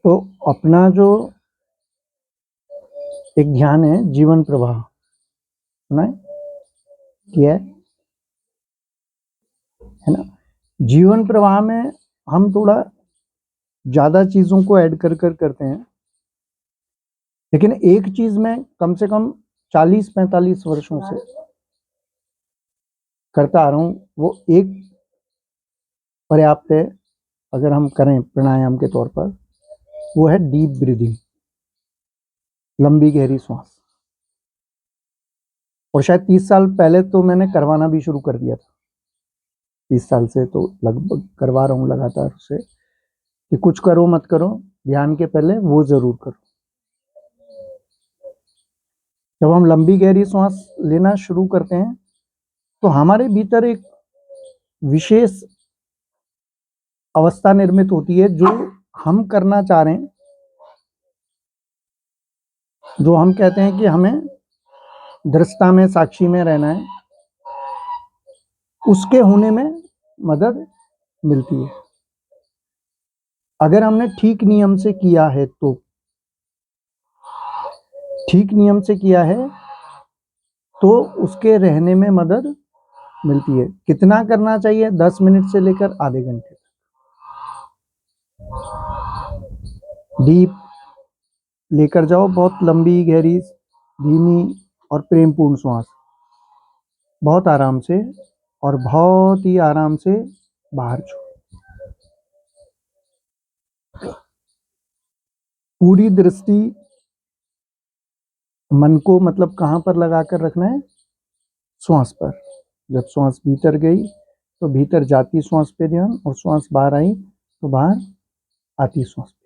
तो अपना जो एक ध्यान है जीवन प्रवाह, सुना है? किया है ना? जीवन प्रवाह में हम थोड़ा ज़्यादा चीज़ों को ऐड कर करते हैं, लेकिन एक चीज़ मैं कम से कम 40-45 वर्षों से करता आ रहा हूँ, वो एक पर्याप्त है अगर हम करें प्राणायाम के तौर पर, वो है डीप ब्रीदिंग, लंबी गहरी सांस। और शायद 30 साल पहले तो मैंने करवाना भी शुरू कर दिया था, 30 साल से तो लगभग करवा रहा हूँ लगातार उसे, कि कुछ करो मत करो, ध्यान के पहले वो ज़रूर करो। जब हम लंबी गहरी सांस लेना शुरू करते हैं तो हमारे भीतर एक विशेष अवस्था निर्मित होती है, जो हम करना चाह रहे हैं, जो हम कहते हैं कि हमें दृष्टा में, साक्षी में रहना है, उसके होने में मदद मिलती है। अगर हमने ठीक नियम से किया है तो ठीक नियम से किया है तो उसके रहने में मदद मिलती है। कितना करना चाहिए? 10 मिनट से लेकर आधे घंटे तक डीप लेकर जाओ, बहुत लंबी गहरी धीमी और प्रेमपूर्ण श्वास, बहुत आराम से और बहुत ही आराम से बाहर छोड़ो। पूरी दृष्टि मन को मतलब कहाँ पर लगा कर रखना है? श्वास पर। जब श्वास भीतर गई तो भीतर जाती श्वास पे ध्यान, और श्वास बाहर आई तो बाहर आती श्वास पे।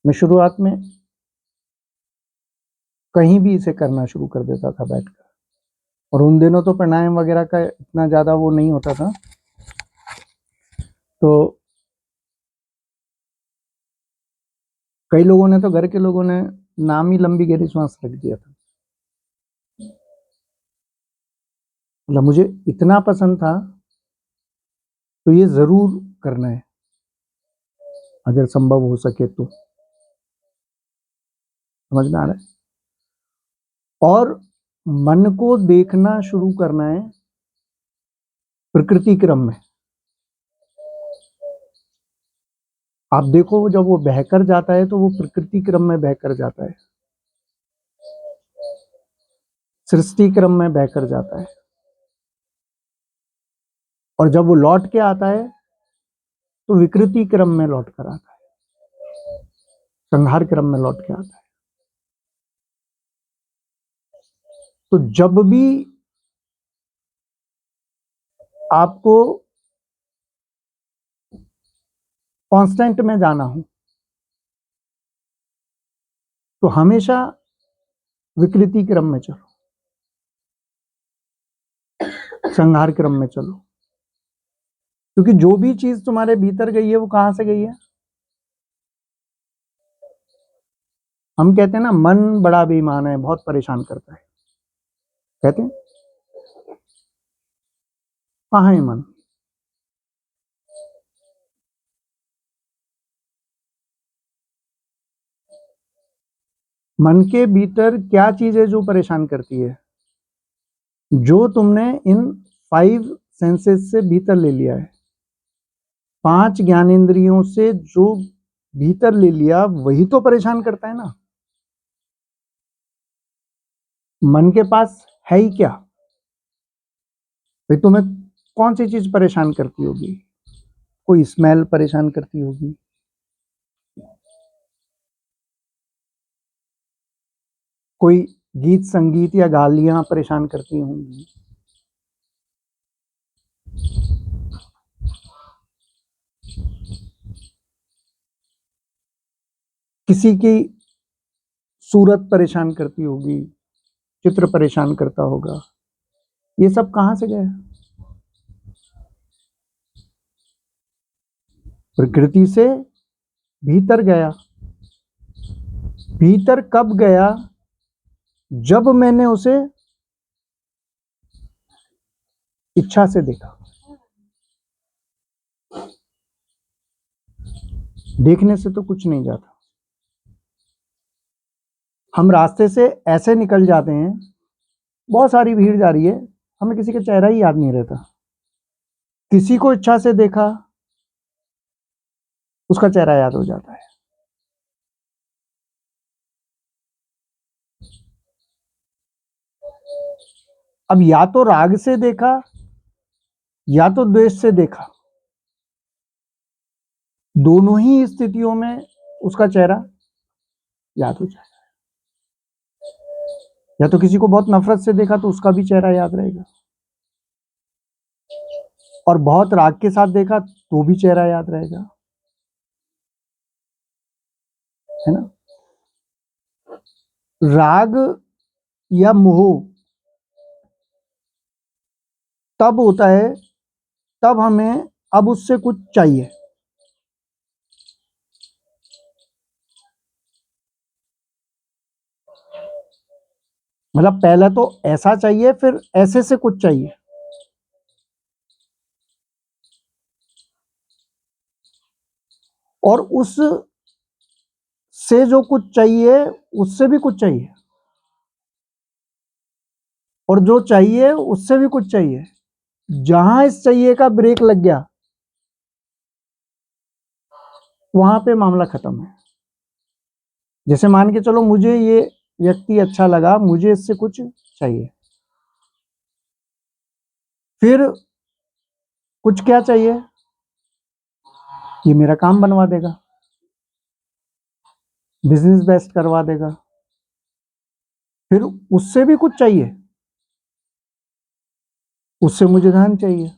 मैं शुरुआत में कहीं भी इसे करना शुरू कर देता था बैठकर, और उन दिनों तो प्राणायाम वगैरह का इतना ज़्यादा वो नहीं होता था, तो कई लोगों ने तो, घर के लोगों ने नाम ही लंबी गहरी श्वास रख दिया था। मतलब मुझे इतना पसंद था, तो ये ज़रूर करना है अगर संभव हो सके तो। समझ में आ रहा है? और मन को देखना शुरू करना है प्रकृति क्रम में। आप देखो, जब वो बहकर जाता है तो वो प्रकृति क्रम में बहकर जाता है, सृष्टि क्रम में बहकर जाता है, और जब वो लौट के आता है तो विकृति क्रम में लौट कर आता है, संहार क्रम में लौट के आता है। तो जब भी आपको कांस्टेंट में जाना हो तो हमेशा विकृति क्रम में चलो, संहार क्रम में चलो, क्योंकि जो भी चीज तुम्हारे भीतर गई है वो कहां से गई है? हम कहते हैं ना, मन बड़ा बेईमान है, बहुत परेशान करता है, कहते हैं। कहाँ है मन? मन के भीतर क्या चीज है जो परेशान करती है? जो तुमने इन 5 सेंसेस से भीतर ले लिया है, 5 ज्ञानेंद्रियों से जो भीतर ले लिया, वही तो परेशान करता है ना। मन के पास है ही क्या? भाई तुम्हें कौन सी चीज परेशान करती होगी? कोई स्मेल परेशान करती होगी, कोई गीत संगीत या गालियां परेशान करती होंगी, किसी की सूरत परेशान करती होगी, चित्र परेशान करता होगा। ये सब कहां से गया? प्रकृति से भीतर गया। भीतर कब गया? जब मैंने उसे इच्छा से देखा। देखने से तो कुछ नहीं जाता। हम रास्ते से ऐसे निकल जाते हैं, बहुत सारी भीड़ जा रही है, हमें किसी का चेहरा ही याद नहीं रहता। किसी को इच्छा से देखा, उसका चेहरा याद हो जाता है। अब या तो राग से देखा या तो द्वेष से देखा, दोनों ही स्थितियों में उसका चेहरा याद हो जाएगा। या तो किसी को बहुत नफरत से देखा तो उसका भी चेहरा याद रहेगा, और बहुत राग के साथ देखा तो भी चेहरा याद रहेगा, है ना। राग या मोह तब होता है, तब हमें अब उससे कुछ चाहिए। मतलब पहले तो ऐसा चाहिए, फिर ऐसे से कुछ चाहिए, और उस से जो कुछ चाहिए उससे भी कुछ चाहिए, और जो चाहिए उससे भी कुछ चाहिए। जहां इस चाहिए का ब्रेक लग गया, वहां पे मामला खत्म है। जैसे मान के चलो, मुझे ये व्यक्ति अच्छा लगा, मुझे इससे कुछ चाहिए, फिर कुछ क्या चाहिए, ये मेरा काम बनवा देगा, बिजनेस बेस्ट करवा देगा, फिर उससे भी कुछ चाहिए, उससे मुझे धन चाहिए,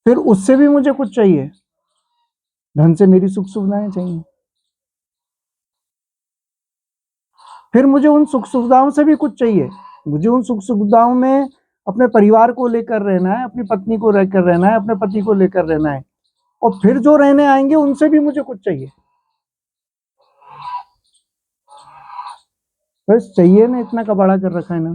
फिर उससे भी मुझे कुछ चाहिए, धन से मेरी सुख सुविधाएं चाहिए, फिर मुझे उन सुख सुविधाओं से भी कुछ चाहिए, मुझे उन सुख सुविधाओं में अपने परिवार को लेकर रहना है, अपनी पत्नी को लेकर रहना है, अपने पति को लेकर रहना है, और फिर जो रहने आएंगे उनसे भी मुझे कुछ चाहिए। बस चाहिए ना, इतना कबाड़ा कर रखा है ना।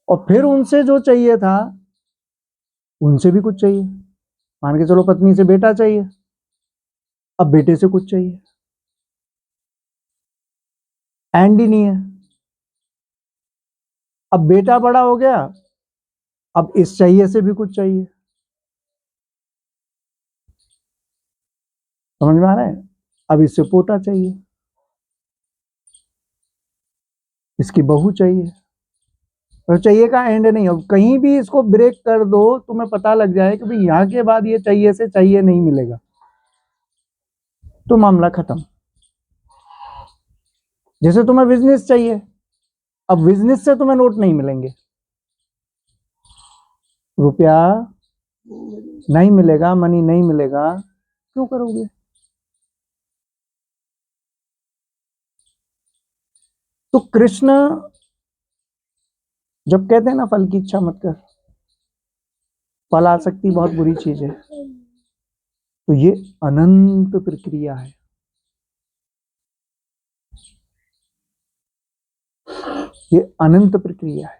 और फिर उनसे जो चाहिए था, उनसे भी कुछ चाहिए। मान के चलो पत्नी से बेटा चाहिए, अब बेटे से कुछ चाहिए, एंड ही नहीं है। अब बेटा बड़ा हो गया, अब इस चाहिए से भी कुछ चाहिए। समझ में आ रहा है। अब इससे पोता चाहिए, इसकी बहू चाहिए, तो चाहिए का एंड नहीं। अब कहीं भी इसको ब्रेक कर दो, तुम्हें पता लग जाए कि भाई यहाँ के बाद ये चाहिए से चाहिए नहीं मिलेगा, तो मामला खत्म। जैसे तुम्हें बिजनेस चाहिए, अब बिजनेस से तुम्हें नोट नहीं मिलेंगे, रुपया नहीं मिलेगा, मनी नहीं मिलेगा, क्यों करोगे। तो कृष्ण जब कहते हैं ना, फल की इच्छा मत कर, फल आसक्ति बहुत बुरी चीज है, तो ये अनंत प्रक्रिया है। ये अनंत प्रक्रिया है।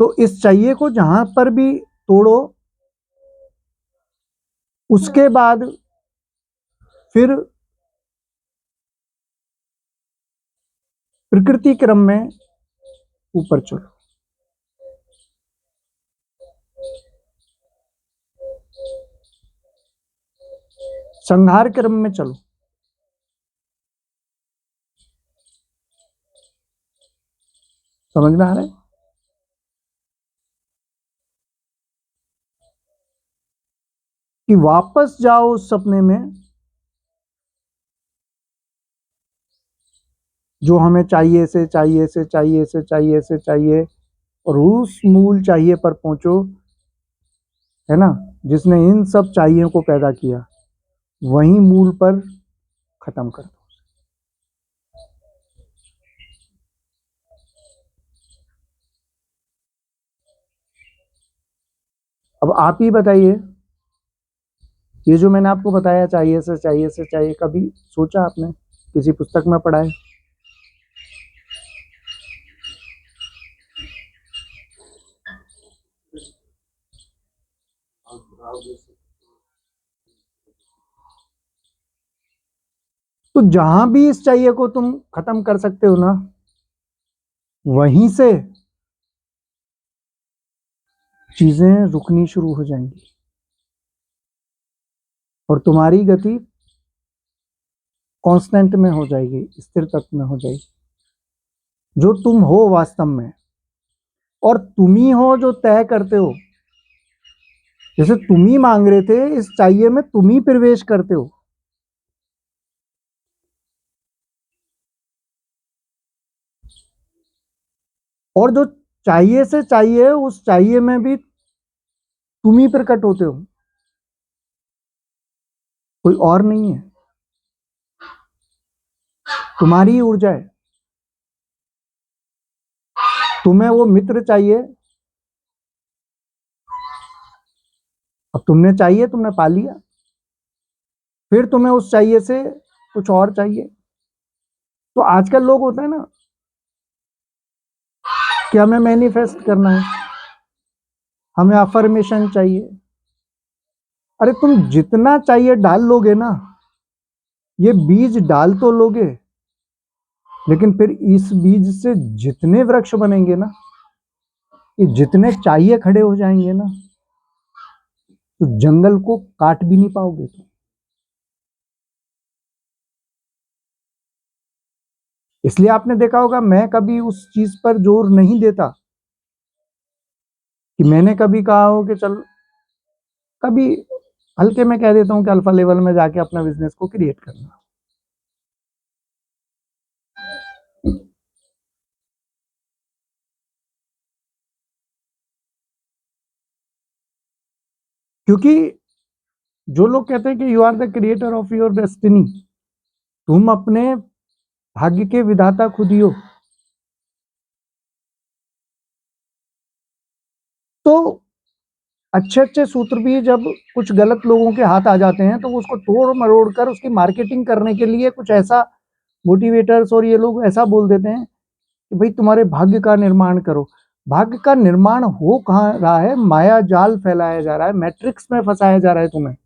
तो इस चाहिए को जहां पर भी तोड़ो, उसके बाद फिर प्रकृति क्रम में ऊपर चलो, संहार क्रम में चलो। समझ में आ रहा है। कि वापस जाओ उस सपने में जो हमें चाहिए से चाहिए से चाहिए से चाहिए से चाहिए, और उस मूल चाहिए पर पहुंचो, है ना, जिसने इन सब चाहिए को पैदा किया, वही मूल पर खत्म कर दो। अब आप ही बताइए, ये जो मैंने आपको बताया चाहिए से चाहिए, कभी सोचा आपने, किसी पुस्तक में पढ़ा है? तो जहां भी इस चाहिए को तुम खत्म कर सकते हो ना, वहीं से चीजें रुकनी शुरू हो जाएंगी और तुम्हारी गति कांस्टेंट में हो जाएगी, स्थिर तत्व में हो जाएगी, जो तुम हो वास्तव में। और तुम ही हो जो तय करते हो। जैसे तुम ही मांग रहे थे, इस चाहिए में तुम ही प्रवेश करते हो। और जो चाहिए से चाहिए, उस चाहिए में भी तुम ही प्रकट होते हो, कोई और नहीं है। तुम्हारी ही ऊर्जा है। तुम्हें वो मित्र चाहिए, अब तुमने चाहिए, तुमने पा लिया, फिर तुम्हें उस चाहिए से कुछ और चाहिए। तो आजकल लोग होते हैं ना कि हमें मैनिफेस्ट करना है, हमें अफर्मेशन चाहिए। अरे तुम जितना चाहिए डाल लोगे ना, ये बीज डाल तो लोगे, लेकिन फिर इस बीज से जितने वृक्ष बनेंगे ना, ये जितने चाहिए खड़े हो जाएंगे ना, तो जंगल को काट भी नहीं पाओगे तुम। इसलिए आपने देखा होगा, मैं कभी उस चीज पर जोर नहीं देता कि मैंने कभी कहा हो कि चल, कभी हल्के में कह देता हूं कि अल्फा लेवल में जाके अपना बिजनेस को क्रिएट करना। क्योंकि जो लोग कहते हैं कि you are the creator of your destiny, तुम अपने भाग्य के विधाता खुद ही हो। तो अच्छे अच्छे सूत्र भी जब कुछ गलत लोगों के हाथ आ जाते हैं, तो वो उसको तोड़ मरोड़ कर उसकी मार्केटिंग करने के लिए कुछ ऐसा, मोटिवेटर्स और ये लोग ऐसा बोल देते हैं कि भाई तुम्हारे भाग्य का निर्माण करो। भाग्य का निर्माण हो कहाँ रहा है? माया जाल फैलाया जा रहा है, मैट्रिक्स में फंसाया जा रहा है तुम्हें,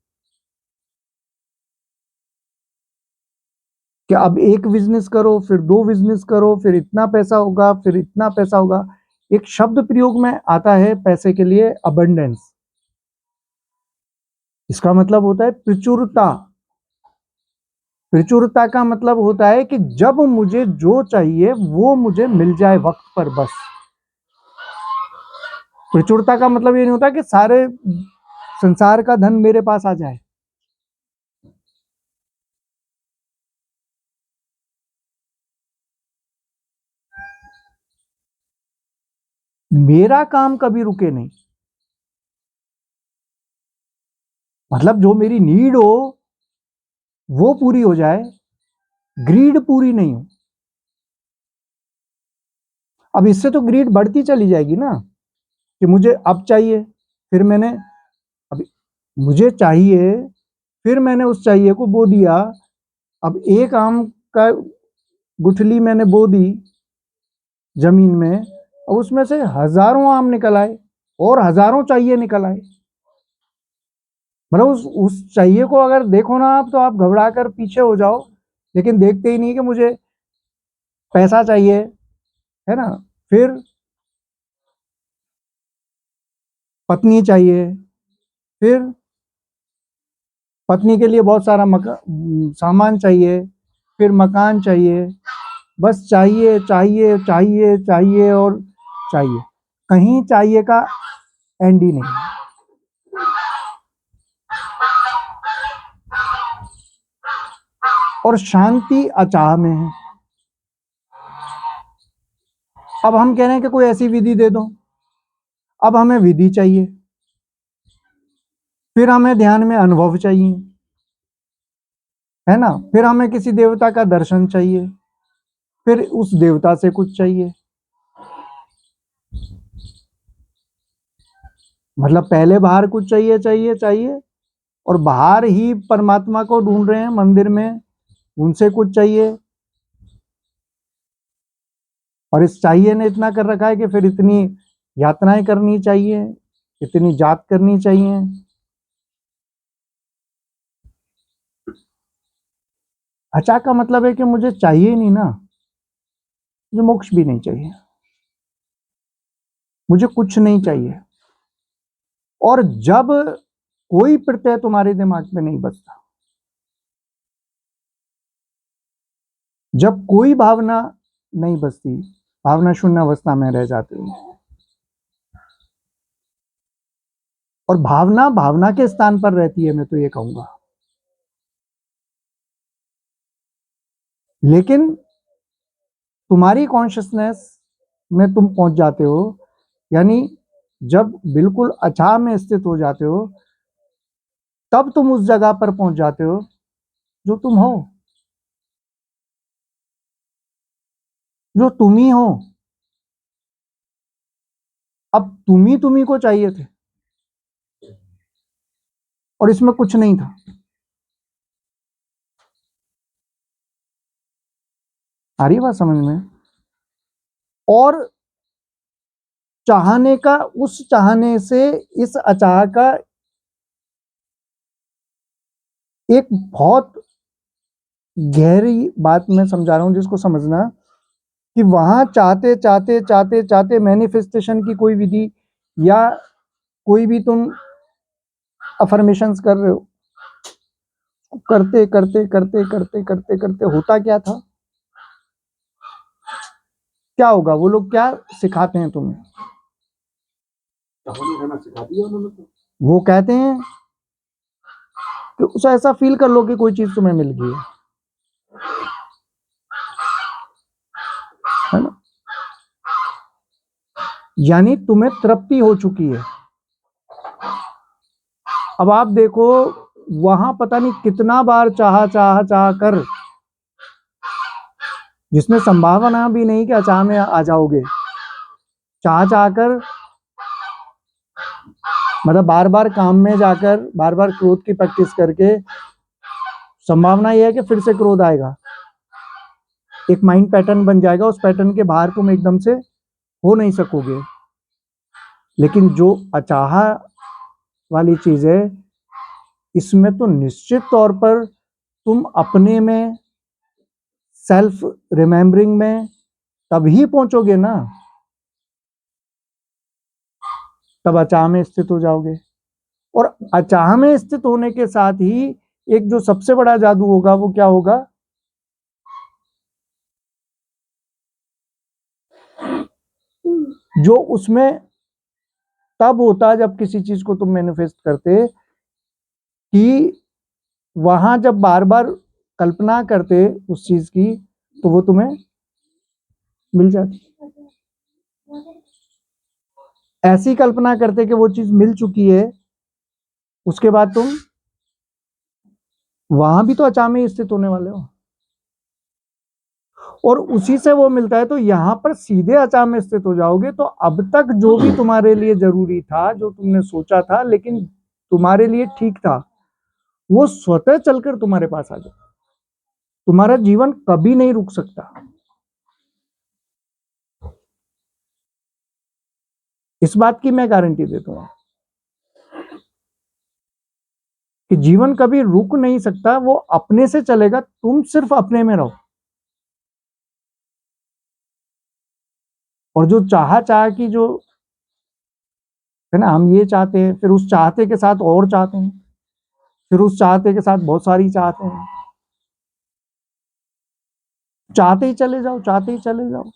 कि अब एक बिजनेस करो, फिर दो बिजनेस करो, फिर इतना पैसा होगा, फिर इतना पैसा होगा। एक शब्द प्रयोग में आता है पैसे के लिए, अबंडेंस। इसका मतलब होता है प्रचुरता। प्रचुरता का मतलब होता है कि जब मुझे जो चाहिए वो मुझे मिल जाए वक्त पर, बस। प्रचुरता का मतलब ये नहीं होता कि सारे संसार का धन मेरे पास आ जाए। मेरा काम कभी रुके नहीं, मतलब जो मेरी नीड हो वो पूरी हो जाए, ग्रीड पूरी नहीं हो। अब इससे तो ग्रीड बढ़ती चली जाएगी ना, कि मुझे अब चाहिए, फिर मैंने, अब मुझे चाहिए, फिर मैंने उस चाहिए को बो दिया। अब एक आम का गुठली मैंने बो दी जमीन में, और उसमें से हजारों आम निकल आए और हजारों चाहिए निकल आए। मतलब उस चाहिए को अगर देखो ना आप, तो आप घबरा कर पीछे हो जाओ, लेकिन देखते ही नहीं कि मुझे पैसा चाहिए, है ना, फिर पत्नी चाहिए, फिर पत्नी के लिए बहुत सारा सामान चाहिए, फिर मकान चाहिए। बस चाहिए चाहिए चाहिए चाहिए और चाहिए, कहीं चाहिए का एंड ही नहीं। और शांति अचाह में है। अब हम कह रहे हैं कि कोई ऐसी विधि दे दो, अब हमें विधि चाहिए, फिर हमें ध्यान में अनुभव चाहिए, है ना, फिर हमें किसी देवता का दर्शन चाहिए, फिर उस देवता से कुछ चाहिए। मतलब पहले बाहर कुछ चाहिए चाहिए चाहिए, और बाहर ही परमात्मा को ढूंढ रहे हैं मंदिर में, उनसे कुछ चाहिए, और इस चाहिए ने इतना कर रखा है कि फिर इतनी यातनाएं करनी चाहिए, इतनी जात करनी चाहिए। अचा का मतलब है कि मुझे चाहिए नहीं ना, मुझे मोक्ष भी नहीं चाहिए, मुझे कुछ नहीं चाहिए। और जब कोई प्रत्यय तुम्हारे दिमाग में नहीं बचता, जब कोई भावना नहीं बचती, भावना शून्य अवस्था में रह जाते हो, और भावना भावना के स्थान पर रहती है, मैं तो ये कहूंगा। लेकिन तुम्हारी कॉन्शियसनेस में तुम पहुंच जाते हो, यानी जब बिल्कुल अचाह में स्थित हो जाते हो, तब तुम उस जगह पर पहुंच जाते हो जो तुम हो, जो तुम ही हो। अब तुम ही को चाहिए थे, और इसमें कुछ नहीं था। आ रही बात समझ में? और चाहने का, उस चाहने से इस अचाह का एक बहुत गहरी बात मैं समझा रहा हूं, जिसको समझना कि वहां चाहते चाहते चाहते चाहते मैनिफेस्टेशन की कोई विधि या कोई भी तुम अफर्मेशंस कर रहे हो, करते करते करते करते करते करते होता क्या था, क्या होगा? वो लोग क्या सिखाते हैं तुम्हें? सिखा दिया उन्होंने तो। वो कहते हैं कि उसे ऐसा फील कर लो कि कोई चीज तुम्हें मिल गई है ना, यानी तुम्हें तृप्ति हो चुकी है। अब आप देखो, वहां पता नहीं कितना बार चाह चाह चाह कर, जिसमें संभावना भी नहीं कि अचाह में आ जाओगे, चाह चाह कर, मतलब बार बार काम में जाकर बार बार क्रोध की प्रैक्टिस करके, संभावना यह है कि फिर से क्रोध आएगा, एक माइंड पैटर्न बन जाएगा, उस पैटर्न के बाहर तुम एकदम से हो नहीं सकोगे। लेकिन जो अचाहा वाली चीज है, इसमें तो निश्चित तौर पर तुम अपने में, सेल्फ रिमेम्बरिंग में तभी पहुंचोगे ना, तब अचाह में स्थित हो जाओगे। और अचाह में स्थित होने के साथ ही एक जो सबसे बड़ा जादू होगा, वो क्या होगा? जो उसमें तब होता जब किसी चीज को तुम मैनिफेस्ट करते, कि वहां जब बार बार कल्पना करते उस चीज की, तो वो तुम्हें मिल जाती। ऐसी कल्पना करते कि वो चीज मिल चुकी है, उसके बाद तुम वहां भी तो अचाह में स्थित होने वाले हो, और उसी से वो मिलता है, तो यहां पर सीधे अचाह में स्थित हो जाओगे। तो अब तक जो भी तुम्हारे लिए जरूरी था, जो तुमने सोचा था लेकिन तुम्हारे लिए ठीक था, वो स्वतः चलकर तुम्हारे पास आ जाए। तुम्हारा जीवन कभी नहीं रुक सकता, इस बात की मैं गारंटी देता हूं कि जीवन कभी रुक नहीं सकता, वो अपने से चलेगा, तुम सिर्फ अपने में रहो। और जो चाह की जो है ना, हम ये चाहते हैं, फिर उस चाहते के साथ और चाहते हैं, फिर उस चाहते के साथ बहुत सारी चाहते हैं, चाहते ही चले जाओ, चाहते ही चले जाओ,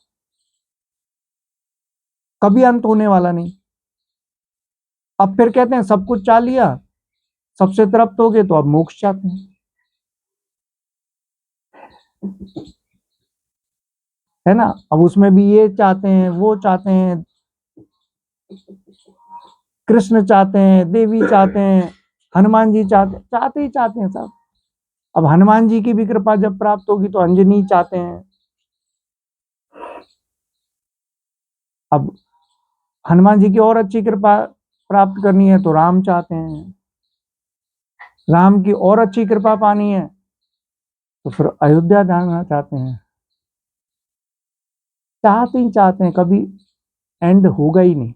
कभी अंत होने वाला नहीं। अब फिर कहते हैं सब कुछ चाह लिया, सबसे तृप्त हो गए, तो अब मोक्ष चाहते हैं, है ना। अब उसमें भी ये चाहते हैं, वो चाहते हैं, कृष्ण चाहते हैं, देवी चाहते हैं, हनुमान जी चाहते, चाहते ही चाहते हैं सब। अब हनुमान जी की भी कृपा जब प्राप्त होगी तो अंजनी चाहते हैं। अब हनुमान जी की और अच्छी कृपा प्राप्त करनी है तो राम चाहते हैं, राम की और अच्छी कृपा पानी है तो फिर अयोध्या जाना चाहते हैं, चाहते ही चाहते हैं, कभी एंड होगा ही नहीं।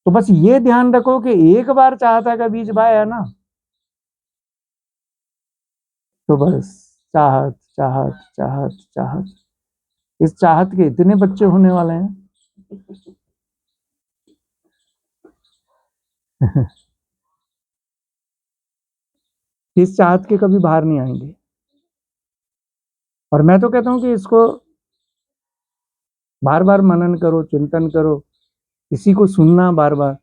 तो बस ये ध्यान रखो कि एक बार चाहता का बीज बाया ना, तो बस चाहत चाहत चाहत चाहत, इस चाहत के इतने बच्चे होने वाले हैं इस चाहत के कभी बाहर नहीं आएंगे। और मैं तो कहता हूं कि इसको बार बार मनन करो, चिंतन करो, इसी को सुनना बार बार।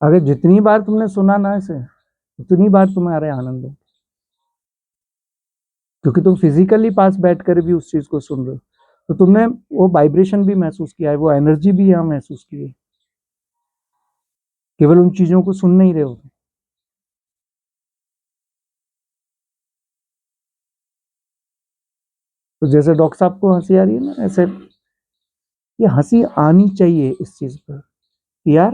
अगर जितनी बार तुमने सुना ना इसे, उतनी बार तुम्हारे आनंद हो, क्योंकि तुम फिजिकली पास बैठ कर भी उस चीज को सुन रहे हो, तो तुमने वो वाइब्रेशन भी महसूस किया है, वो एनर्जी भी यहाँ महसूस की है, केवल उन चीजों को सुन नहीं रहे हो। तो जैसे डॉक्टर साहब को हंसी आ रही है ना, ऐसे ये हंसी आनी चाहिए इस चीज पर कि यार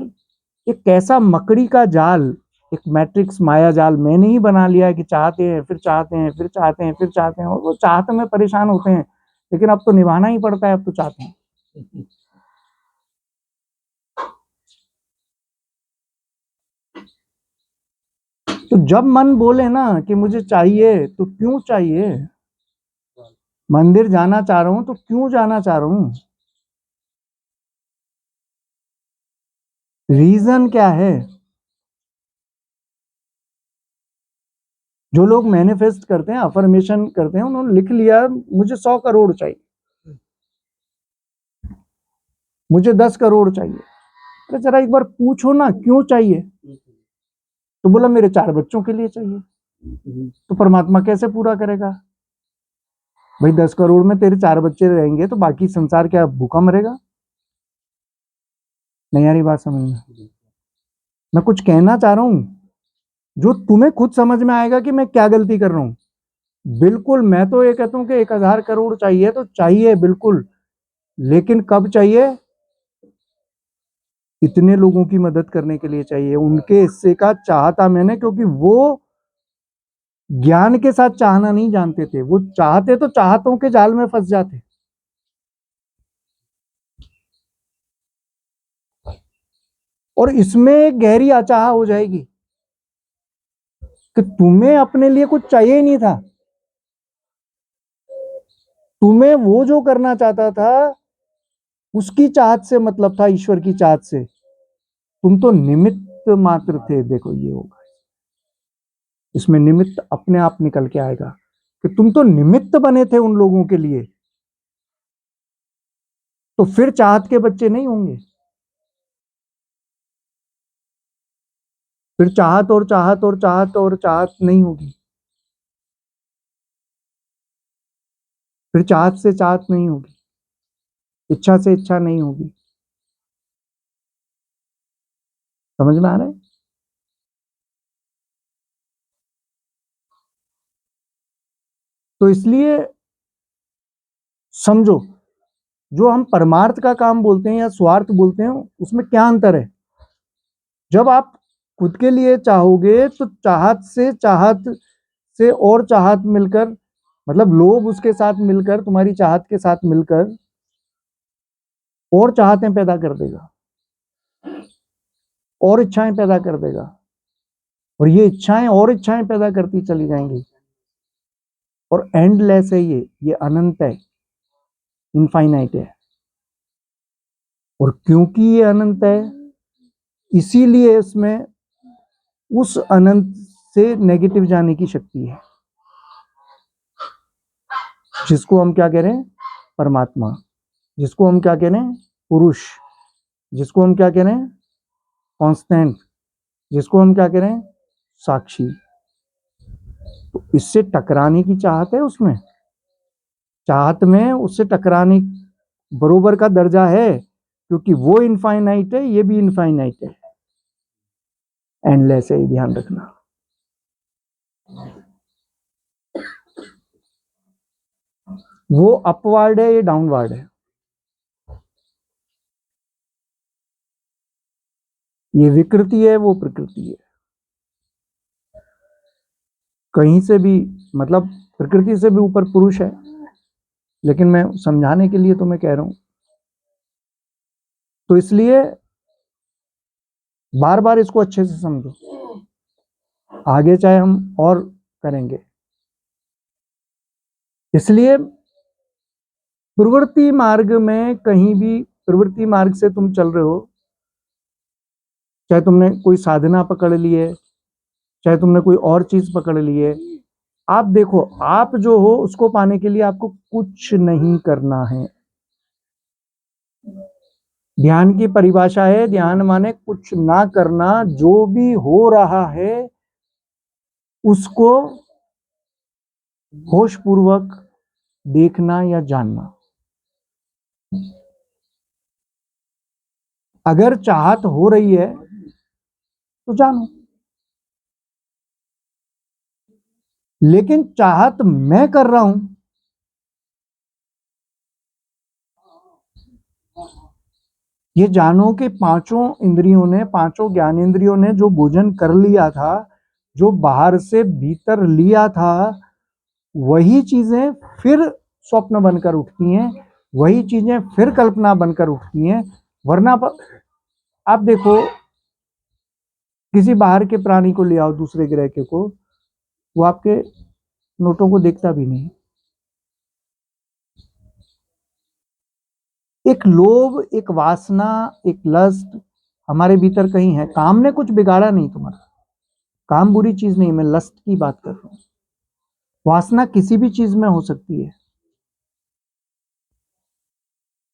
एक कैसा मकड़ी का जाल, एक मैट्रिक्स माया जाल मैंने ही बना लिया है कि चाहते हैं फिर चाहते हैं फिर चाहते हैं फिर चाहते हैं, और वो चाहते में परेशान होते हैं, लेकिन अब तो निभाना ही पड़ता है, अब तो चाहते हैं। तो जब मन बोले ना कि मुझे चाहिए, तो क्यों चाहिए? मंदिर जाना चाह रहा हूं तो क्यों जाना चाह रहा हूं? रीजन क्या है? जो लोग मैनिफेस्ट करते हैं, अफर्मेशन करते हैं, उन्होंने लिख लिया मुझे 100 करोड़ चाहिए, मुझे 10 करोड़ चाहिए। तो जरा एक बार पूछो ना क्यों चाहिए? तो बोला मेरे 4 बच्चों के लिए चाहिए। तो परमात्मा कैसे पूरा करेगा? भाई 10 करोड़ में तेरे 4 बच्चे रहेंगे तो बाकी संसार क्या भूखा मरेगा? नहीं आ रही बात समझ में? मैं कुछ कहना चाह रहा हूं जो तुम्हें खुद समझ में आएगा कि मैं क्या गलती कर रहा हूं। बिल्कुल, मैं तो ये कहता हूं कि 1000 करोड़ चाहिए तो चाहिए बिल्कुल, लेकिन कब चाहिए? इतने लोगों की मदद करने के लिए चाहिए, उनके हिस्से का चाहता मैंने, क्योंकि वो ज्ञान के साथ चाहना नहीं जानते थे, वो चाहते तो चाहतों के जाल में फंस जाते। और इसमें गहरी अचाह हो जाएगी कि तुम्हें अपने लिए कुछ चाहिए ही नहीं था, तुम्हें वो जो करना चाहता था उसकी चाहत से मतलब था, ईश्वर की चाहत से, तुम तो निमित्त मात्र थे। देखो ये होगा, इसमें निमित्त अपने आप निकल के आएगा कि तुम तो निमित्त बने थे उन लोगों के लिए, तो फिर चाहत के बच्चे नहीं होंगे। फिर चाहत और चाहत और चाहत और चाहत नहीं होगी, फिर चाहत से चाहत नहीं होगी, इच्छा से इच्छा नहीं होगी। समझ में आ रहा है? तो इसलिए समझो, जो हम परमार्थ का काम बोलते हैं या स्वार्थ बोलते हैं, उसमें क्या अंतर है? जब आप खुद के लिए चाहोगे तो चाहत से और चाहत मिलकर, मतलब लोभ उसके साथ मिलकर, तुम्हारी चाहत के साथ मिलकर और चाहतें पैदा कर देगा, और इच्छाएं पैदा कर देगा, और ये इच्छाएं और इच्छाएं पैदा करती चली जाएंगी, और एंडलेस है ये अनंत है, इनफाइनाइट है। और क्योंकि ये अनंत है, इसीलिए इसमें उस अनंत से नेगेटिव जाने की शक्ति है, जिसको हम क्या कह रहे हैं? परमात्मा। जिसको हम क्या कह रहे हैं? पुरुष। जिसको हम क्या कह रहे हैं? कांस्टेंट। जिसको हम क्या कह रहे हैं? साक्षी। तो इससे टकराने की चाहत है, उसमें चाहत में उससे टकराने बरोबर का दर्जा है, क्योंकि वो इनफाइनाइट है, ये भी इनफाइनाइट है, एंडलेस है, ये ध्यान रखना। वो अपवार्ड है, ये डाउनवार्ड है। ये विकृति है, वो प्रकृति है। कहीं से भी, मतलब प्रकृति से भी ऊपर पुरुष है, लेकिन मैं समझाने के लिए तो मैं कह रहा हूं। तो इसलिए बार बार इसको अच्छे से समझो, आगे चाहे हम और करेंगे। इसलिए प्रवृत्ति मार्ग में, कहीं भी प्रवृत्ति मार्ग से तुम चल रहे हो, चाहे तुमने कोई साधना पकड़ ली है, चाहे तुमने कोई और चीज पकड़ ली है, आप देखो, आप जो हो उसको पाने के लिए आपको कुछ नहीं करना है। ध्यान की परिभाषा है, ध्यान माने कुछ ना करना, जो भी हो रहा है उसको होशपूर्वक देखना या जानना। अगर चाहत हो रही है तो जानो, लेकिन चाहत मैं कर रहा हूं, ये जानो कि पांचों इंद्रियों ने, पांचों ज्ञानेंद्रियों ने जो भोजन कर लिया था, जो बाहर से भीतर लिया था, वही चीजें फिर स्वप्न बनकर उठती हैं, वही चीजें फिर कल्पना बनकर उठती हैं। वरना आप देखो, किसी बाहर के प्राणी को ले आओ, दूसरे ग्रह के को, वो आपके नोटों को देखता भी नहीं। एक लोभ, एक वासना, एक लस्ट हमारे भीतर कहीं है। काम ने कुछ बिगाड़ा नहीं तुम्हारा, काम बुरी चीज नहीं, मैं लस्ट की बात कर रहा हूं। वासना किसी भी चीज में हो सकती है,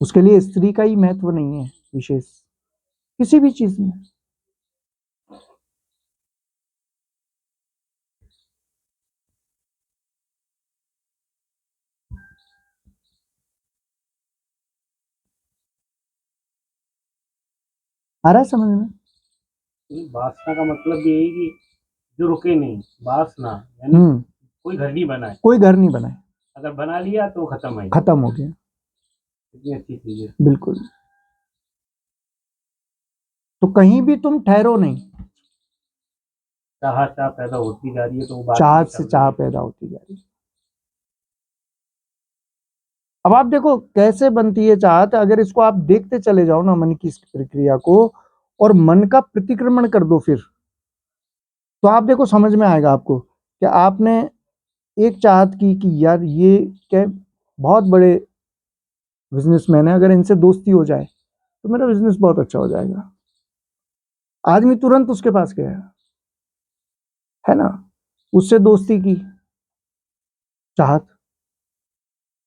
उसके लिए स्त्री का ही महत्व नहीं है विशेष, किसी भी चीज में। आ रहा है समझ में? वासना का मतलब ये है कि जो रुके नहीं, वासना यानी कोई घर नहीं बनाए, कोई घर नहीं बनाए, अगर बना लिया तो खत्म है, खत्म हो गया। इतनी अच्छी चीज है। बिल्कुल। तो कहीं भी तुम ठहरो नहीं, चाह चाह पैदा होती जा रही है, तो वो बात चाह से चाह पैदा होती जा रही है। अब आप देखो कैसे बनती है चाहत। अगर इसको आप देखते चले जाओ ना, मन की इस प्रक्रिया को, और मन का प्रतिक्रमण कर दो फिर, तो आप देखो समझ में आएगा आपको कि आपने एक चाहत की कि यार ये क्या बहुत बड़े बिजनेसमैन है, अगर इनसे दोस्ती हो जाए तो मेरा बिजनेस बहुत अच्छा हो जाएगा। आदमी तुरंत उसके पास गया, है ना, उससे दोस्ती की, चाहत।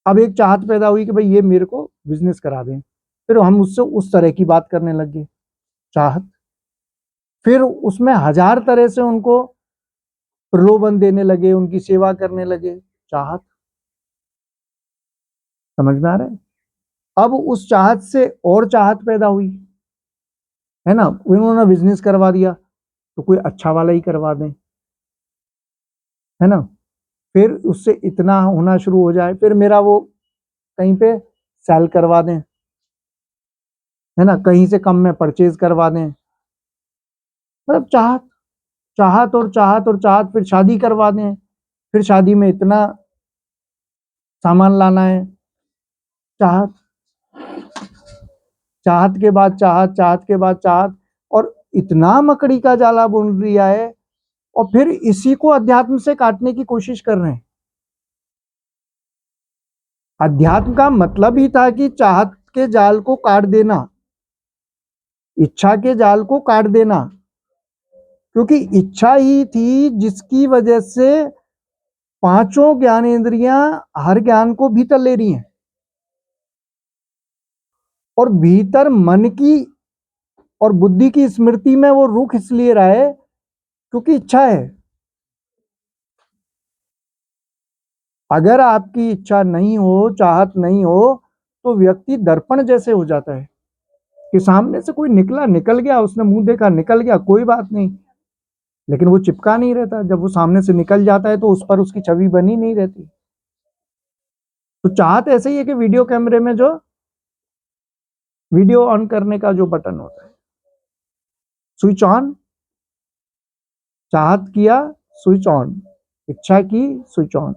अब एक चाहत पैदा हुई कि भाई ये मेरे को बिजनेस करा दें, फिर हम उससे उस तरह की बात करने लग गए, चाहत। फिर उसमें हजार तरह से उनको प्रलोभन देने लगे, उनकी सेवा करने लगे, चाहत। समझ में आ रहा है? अब उस चाहत से और चाहत पैदा हुई, है ना, उन्होंने बिजनेस करवा दिया, तो कोई अच्छा वाला ही करवा दें, है ना। फिर उससे इतना होना शुरू हो जाए, फिर मेरा वो कहीं पे सेल करवा दें, है ना, कहीं से कम में परचेज करवा दें। मतलब चाहत, चाहत और चाहत और चाहत, फिर शादी करवा दें, फिर शादी में इतना सामान लाना है, चाहत। चाहत के बाद चाहत, चाहत के बाद चाहत, और इतना मकड़ी का जाला बुन लिया है, और फिर इसी को अध्यात्म से काटने की कोशिश कर रहे हैं। अध्यात्म का मतलब ही था कि चाहत के जाल को काट देना, इच्छा के जाल को काट देना, क्योंकि इच्छा ही थी जिसकी वजह से पांचों ज्ञानेंद्रियां हर ज्ञान को भीतर ले रही हैं, और भीतर मन की और बुद्धि की स्मृति में वो रुख इसलिए रहा है क्योंकि इच्छा है। अगर आपकी इच्छा नहीं हो, चाहत नहीं हो, तो व्यक्ति दर्पण जैसे हो जाता है कि सामने से कोई निकला, निकल गया, उसने मुंह देखा, निकल गया, कोई बात नहीं, लेकिन वो चिपका नहीं रहता। जब वो सामने से निकल जाता है तो उस पर उसकी छवि बनी नहीं रहती। तो चाहत ऐसे ही है कि वीडियो कैमरे में जो वीडियो ऑन करने का जो बटन होता है, स्विच ऑन, चाहत किया स्विच ऑन, इच्छा की स्विच ऑन।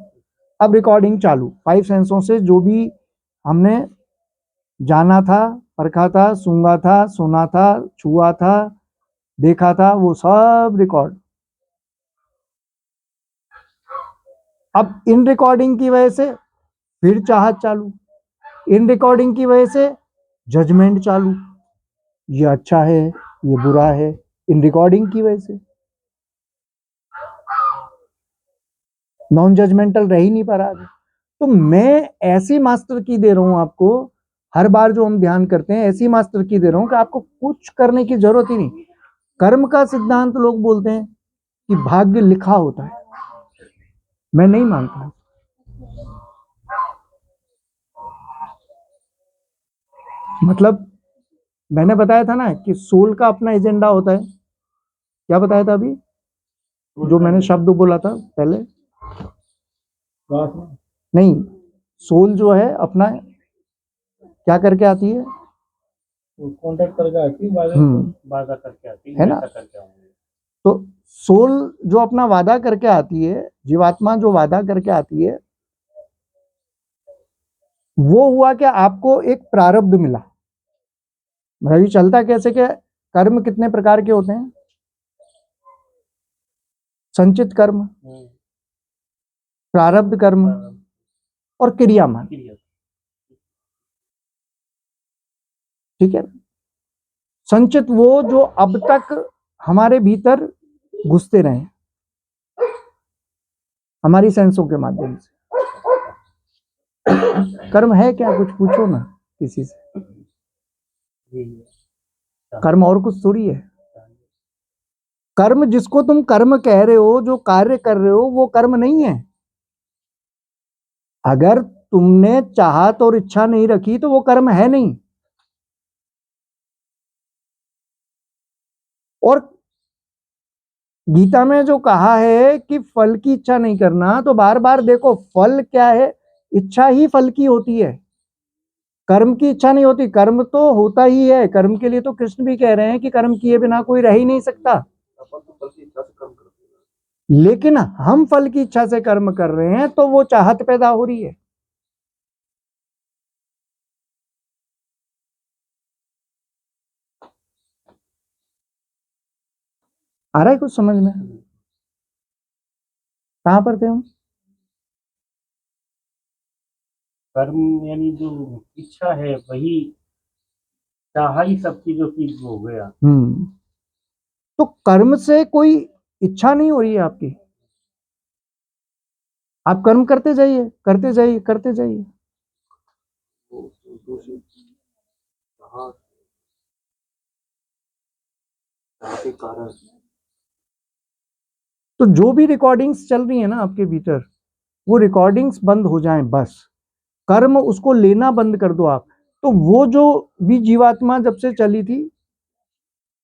अब रिकॉर्डिंग चालू। 5 सेंसों से जो भी हमने जाना था, परखा था, सूंघा था, सुना था, छुआ था, देखा था, वो सब रिकॉर्ड। अब इन रिकॉर्डिंग की वजह से फिर चाहत चालू, इन रिकॉर्डिंग की वजह से जजमेंट चालू, ये अच्छा है, ये बुरा है, इन रिकॉर्डिंग की वजह से। नॉन जजमेंटल रह ही नहीं पा रहा है। तो मैं ऐसी मास्टर की दे रहा हूं आपको, हर बार जो हम ध्यान करते हैं ऐसी मास्टर की दे रहा हूं कि आपको कुछ करने की जरूरत ही नहीं। कर्म का सिद्धांत लोग बोलते हैं कि भाग्य लिखा होता है, मैं नहीं मानता। मतलब मैंने बताया था ना कि सोल का अपना एजेंडा होता है। क्या बताया था अभी जो मैंने शब्द बोला था पहले? नहीं, सोल जो है अपना क्या करके आती है? कॉन्टेक्ट करके आती है, वादा करके आती है ना? तो सोल जो अपना वादा करके आती है, जीवात्मा जो वादा करके आती है, वो हुआ कि आपको एक प्रारब्ध मिला। मतलब चलता कैसे कि कर्म कितने प्रकार के होते हैं? संचित कर्म, प्रारब्ध कर्म और क्रियामान। ठीक है। संचित वो जो अब तक हमारे भीतर घुसते रहे हमारी सेंसों के माध्यम से। कर्म है क्या? कुछ पूछो ना किसी से। कर्म और कुछ थोड़ी है। कर्म जिसको तुम कर्म कह रहे हो, जो कार्य कर रहे हो, वो कर्म नहीं है। अगर तुमने चाहत और इच्छा नहीं रखी तो वो कर्म है नहीं। और गीता में जो कहा है कि फल की इच्छा नहीं करना, तो बार बार देखो फल क्या है? इच्छा ही फल की होती है, कर्म की इच्छा नहीं होती। कर्म तो होता ही है। कर्म के लिए तो कृष्ण भी कह रहे हैं कि कर्म किए बिना कोई रह ही नहीं सकता। लेकिन हम फल की इच्छा से कर्म कर रहे हैं तो वो चाहत पैदा हो रही है। आ रहा है कुछ समझ में? कहां पर थे हम? कर्म यानी जो इच्छा है वही चाहा ही सब चीजों की हो गया। तो कर्म से कोई इच्छा नहीं हो रही है आपकी। आप कर्म करते जाइए, करते जाइए, करते जाइए। तो जो भी रिकॉर्डिंग्स चल रही है ना आपके भीतर, वो रिकॉर्डिंग्स बंद हो जाएं बस। कर्म उसको लेना बंद कर दो आप। तो वो जो भी जीवात्मा जब से चली थी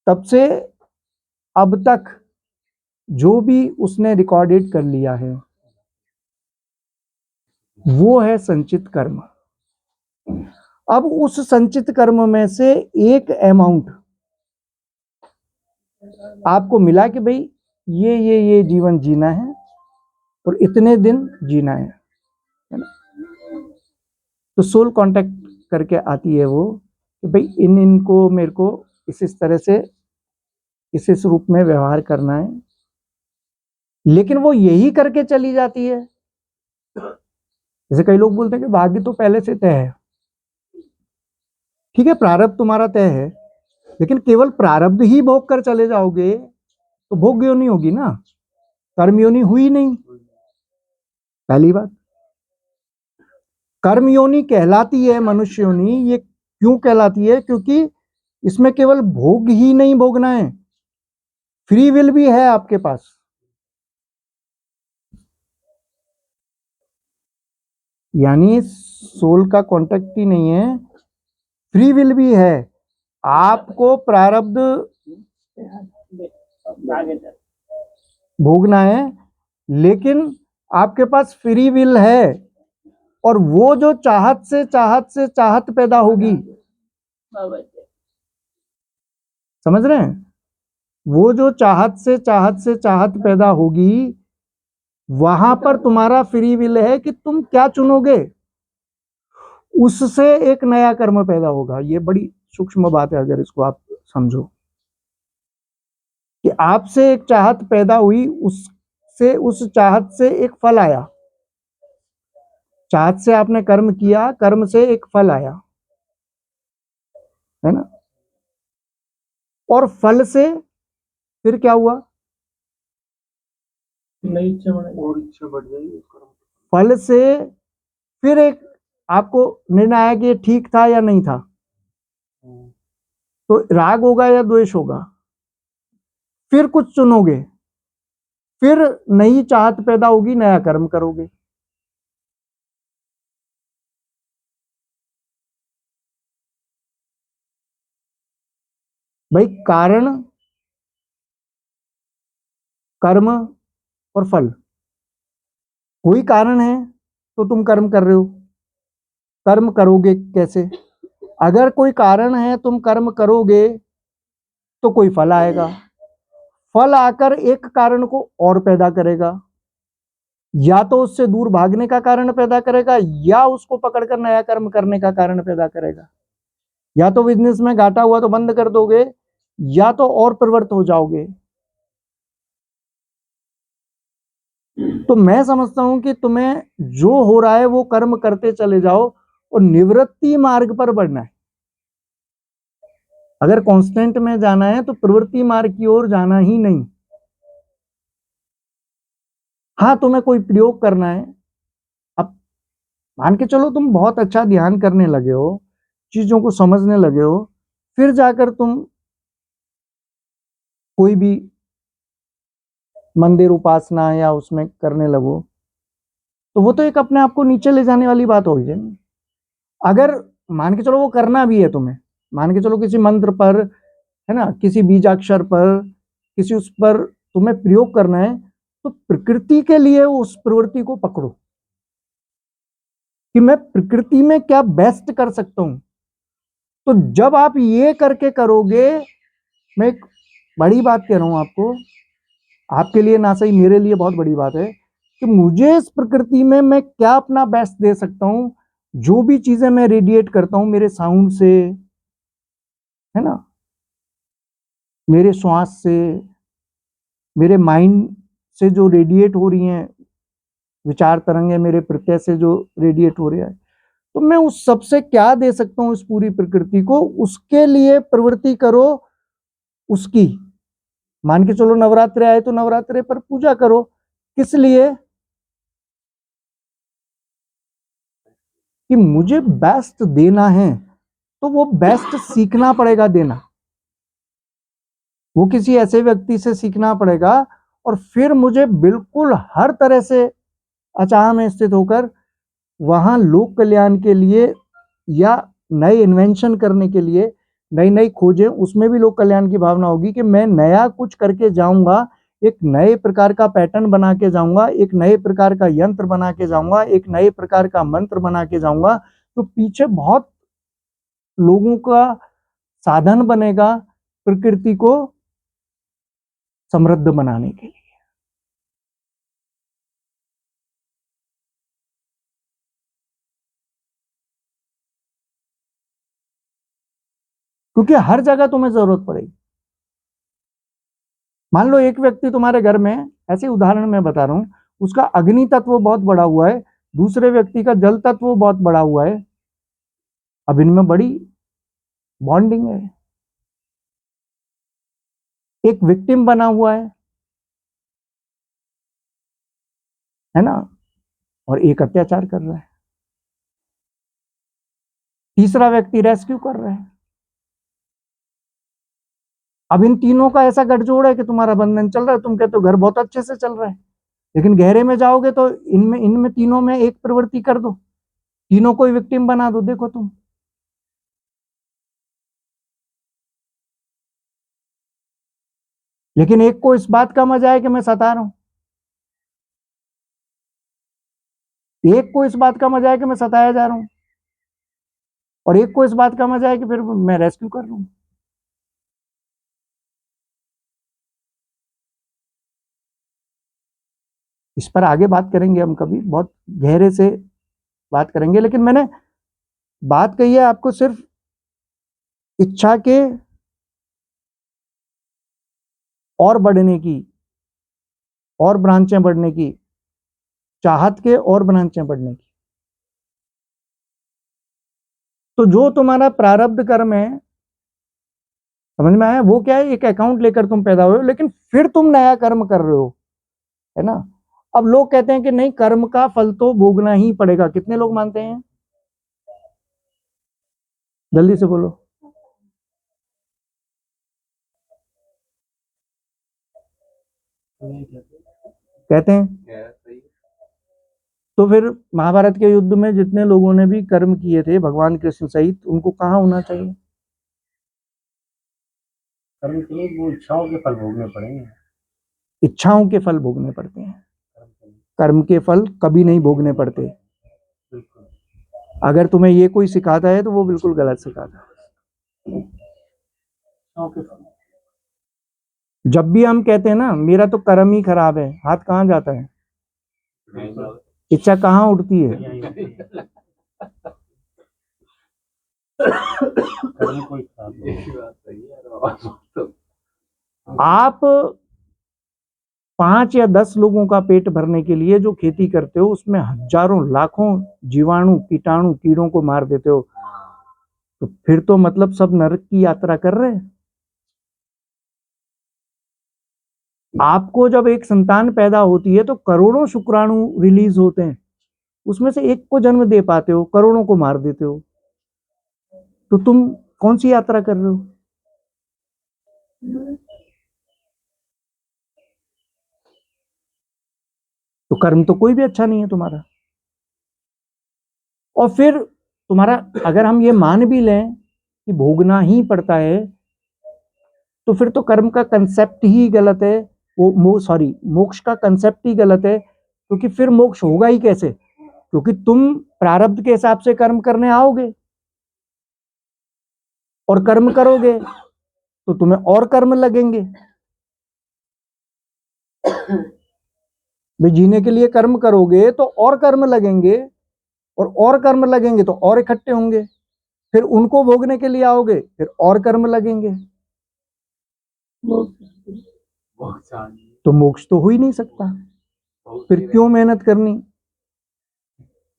तब से अब तक जो भी उसने रिकॉर्डेड कर लिया है वो है संचित कर्म। अब उस संचित कर्म में से एक अमाउंट आपको मिला कि भाई ये जीवन जीना है और इतने दिन जीना है ना? तो सोल कांटेक्ट करके आती है वो कि भाई इनको मेरे को इस तरह से इस रूप में व्यवहार करना है। लेकिन वो यही करके चली जाती है। जैसे कई लोग बोलते हैं कि भाग्य तो पहले से तय है। ठीक है, प्रारब्ध तुम्हारा तय है, लेकिन केवल प्रारब्ध ही भोग कर चले जाओगे तो भोग योनि होगी ना, कर्म योनि हुई नहीं। पहली बात, कर्म योनि कहलाती है मनुष्य योनि। ये क्यों कहलाती है? क्योंकि इसमें केवल भोग ही नहीं भोगना है, फ्री विल भी है आपके पास। यानी सोल का कांटेक्ट ही नहीं है, फ्री विल भी है। आपको प्रारब्ध भोगना है, लेकिन आपके पास फ्री विल है। और वो जो चाहत से चाहत पैदा होगी, समझ रहे हैं? वो जो चाहत से चाहत पैदा होगी, वहां पर तुम्हारा फ्री विल है कि तुम क्या चुनोगे, उससे एक नया कर्म पैदा होगा। ये बड़ी सूक्ष्म बात है, अगर इसको आप समझो कि आपसे एक चाहत पैदा हुई, उससे उस चाहत से एक फल आया, चाहत से आपने कर्म किया, कर्म से एक फल आया, है ना। और फल से फिर क्या हुआ, नई इच्छा बढ़ाई और इच्छा बढ़ जाएगी। फल से फिर एक आपको निर्णय आया कि ये ठीक था या नहीं था, तो राग होगा या द्वेष होगा, फिर कुछ चुनोगे, फिर नई चाहत पैदा होगी, नया कर्म करोगे। भाई कारण, कर्म और फल, कोई कारण है तो तुम कर्म कर रहे हो। कर्म करोगे कैसे, अगर कोई कारण है तुम कर्म करोगे तो कोई फल आएगा, फल आकर एक कारण को और पैदा करेगा, या तो उससे दूर भागने का कारण पैदा करेगा, या उसको पकड़कर नया कर्म करने का कारण पैदा करेगा। या तो बिजनेस में घाटा हुआ तो बंद कर दोगे, या तो और प्रवृत्त हो जाओगे। तो मैं समझता हूं कि तुम्हें जो हो रहा है वो कर्म करते चले जाओ और निवृत्ति मार्ग पर बढ़ना है। अगर कांस्टेंट में जाना है तो प्रवृत्ति मार्ग की ओर जाना ही नहीं। हाँ, तुम्हें कोई प्रयोग करना है, अब मान के चलो तुम बहुत अच्छा ध्यान करने लगे हो, चीजों को समझने लगे हो, फिर जाकर तुम कोई भी मंदिर उपासना या उसमें करने लगो, तो वो तो एक अपने आप को नीचे ले जाने वाली बात होगी। अगर मान के चलो वो करना भी है तुम्हें, मान के चलो किसी मंत्र पर, है ना, किसी बीजाक्षर पर, किसी उस पर तुम्हें प्रयोग करना है, तो प्रकृति के लिए उस प्रवृत्ति को पकड़ो कि मैं प्रकृति में क्या बेस्ट कर सकता हूं। तो जब आप ये करके करोगे, मैं एक बड़ी बात कह रहा हूं आपको, आपके लिए ना सही, मेरे लिए बहुत बड़ी बात है कि मुझे इस प्रकृति में मैं क्या अपना बेस्ट दे सकता हूं। जो भी चीजें मैं रेडिएट करता हूं मेरे साउंड से, है ना, मेरे श्वास से, मेरे माइंड से जो रेडिएट हो रही हैं विचार तरंगे, मेरे प्रत्यय से जो रेडिएट हो रहा है, तो मैं उस सबसे क्या दे सकता हूं इस पूरी प्रकृति को, उसके लिए प्रवृत्ति करो उसकी। मान के चलो नवरात्रे आए तो नवरात्रे पर पूजा करो, किस लिए, कि मुझे बेस्ट देना है, तो वो बेस्ट सीखना पड़ेगा देना, वो किसी ऐसे व्यक्ति से सीखना पड़ेगा, और फिर मुझे बिल्कुल हर तरह से अचाह में स्थित होकर वहां लोक कल्याण के लिए या नए इन्वेंशन करने के लिए, नई नई खोजें, उसमें भी लोक कल्याण की भावना होगी कि मैं नया कुछ करके जाऊंगा, एक नए प्रकार का पैटर्न बना के जाऊंगा, एक नए प्रकार का यंत्र बना के जाऊंगा, एक नए प्रकार का मंत्र बना के जाऊंगा। तो पीछे बहुत लोगों का साधन बनेगा प्रकृति को समृद्ध बनाने के लिए। क्योंकि हर जगह तुम्हें जरूरत पड़ेगी। मान लो एक व्यक्ति तुम्हारे घर में, ऐसे उदाहरण मैं बता रहा हूं, उसका अग्नि तत्व बहुत बड़ा हुआ है, दूसरे व्यक्ति का जल तत्व बहुत बड़ा हुआ है, अब इनमें बड़ी बॉन्डिंग है। एक विक्टिम बना हुआ है ना, और एक अत्याचार कर रहा है, तीसरा व्यक्ति रेस्क्यू कर रहा है। अब इन तीनों का ऐसा गठजोड़ है कि तुम्हारा बंधन चल रहा है, तुम कहते हो घर बहुत अच्छे से चल रहा है, लेकिन गहरे में जाओगे तो इनमें इनमें तीनों में एक प्रवृत्ति कर दो, तीनों को विक्टिम बना दो, देखो तुम। लेकिन एक को इस बात का मजा है कि मैं सता रहा हूं, एक को इस बात का मजा है कि मैं सताया जा रहा हूं, और एक को इस बात का मजा है कि फिर मैं रेस्क्यू कर रहा हूं। इस पर आगे बात करेंगे, हम कभी बहुत गहरे से बात करेंगे, लेकिन मैंने बात कही है आपको सिर्फ इच्छा के और बढ़ने की, और ब्रांचें बढ़ने की, चाहत के और ब्रांचें बढ़ने की। तो जो तुम्हारा प्रारब्ध कर्म है, समझ में आया, वो क्या है, एक अकाउंट लेकर तुम पैदा हुए हो, लेकिन फिर तुम नया कर्म कर रहे हो, है ना। अब लोग कहते हैं कि नहीं, कर्म का फल तो भोगना ही पड़ेगा। कितने लोग मानते हैं? जल्दी से बोलो। कहते हैं। तो फिर महाभारत के युद्ध में जितने लोगों ने भी कर्म किए थे भगवान कृष्ण सहित, उनको कहाँ होना चाहिए? कर्म के लिए वो इच्छाओं के फल भोगने पड़ेंगे। इच्छाओं के फल भोगने पड़ते हैं, कर्म के फल कभी नहीं भोगने पड़ते। बिल्कुल। अगर तुम्हें ये कोई सिखाता है तो वो बिल्कुल गलत सिखाता है। इच्छाओं के फल। जब भी हम कहते हैं ना मेरा तो कर्म ही खराब है, हाथ कहाँ जाता है? इच्छा कहाँ उठती है? कर्म कोई खराब नहीं। आप 5 या 10 लोगों का पेट भरने के लिए जो खेती करते हो, उसमें हजारों लाखों जीवाणु, कीटाणु, कीड़ों को मार देते हो, तो फिर तो मतलब सब नरक की यात्रा कर रहे हैं। आपको जब एक संतान पैदा होती है तो करोड़ों शुक्राणु रिलीज होते हैं, उसमें से एक को जन्म दे पाते हो, करोड़ों को मार देते हो, तो तुम कौन सी यात्रा कर रहे हो? तो कर्म तो कोई भी अच्छा नहीं है तुम्हारा। और फिर तुम्हारा, अगर हम ये मान भी लें कि भोगना ही पड़ता है, तो फिर तो कर्म का कंसेप्ट ही गलत है। सॉरी, मोक्ष का कंसेप्ट ही गलत है, क्योंकि फिर मोक्ष होगा ही कैसे? क्योंकि तुम प्रारब्ध के हिसाब से कर्म करने आओगे और कर्म करोगे तो तुम्हें और कर्म लगेंगे। भाई, जीने के लिए कर्म करोगे तो और कर्म लगेंगे, और कर्म लगेंगे तो और इकट्ठे होंगे, फिर उनको भोगने के लिए आओगे, फिर और कर्म लगेंगे, तो मोक्ष तो हो ही नहीं सकता। फिर क्यों मेहनत करनी?